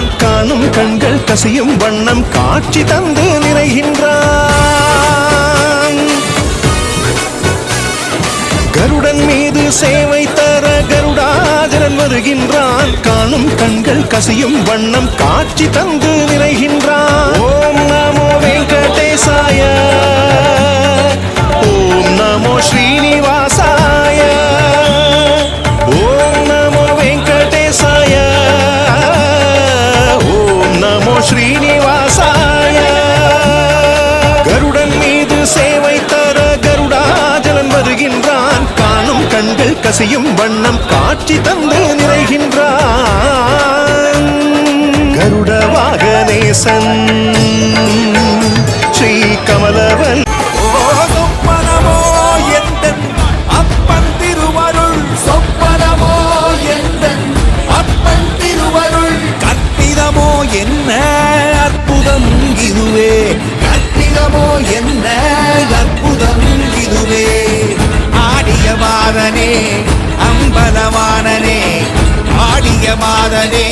வருகின்றான் காணும் கண்கள் கசியும் வண்ணம் காட்சி தந்து நிறைகின்றான் கருடன் மீது சேவை தர கருடாஜலன் வருகின்றான் காணும் கண்கள் கசியும் வண்ணம் காட்சி தந்து நிறைகின்றான் ஓம் நமோ வெங்கடேசாய ஓம் நமோ ஸ்ரீனிவாசாய ஓம் நமோ வெங்கடேசாய ஓம் நமோ ஸ்ரீனிவாசாய கருடன் மீது சேவை தர கருடாஜலன் வருகின்றான் காணும் கண்கள் கசியும் வண்ணம் காட்சி தந்து நிறைகின்றான் கருட வாகனேசன் ஸ்ரீ கமலவல் சொப்பனமோ எந்தன் அப்பன் திருவருள் சொப்பனமோ எந்தன் அப்பன் திருவருள் கற்பிதமோ என்ன அற்புதம் இதுவே கற்பிதமோ என்ன அற்புதம் இதுவே ஆடிய மாதனே அம்பலவானனே ஆடிய மாதனே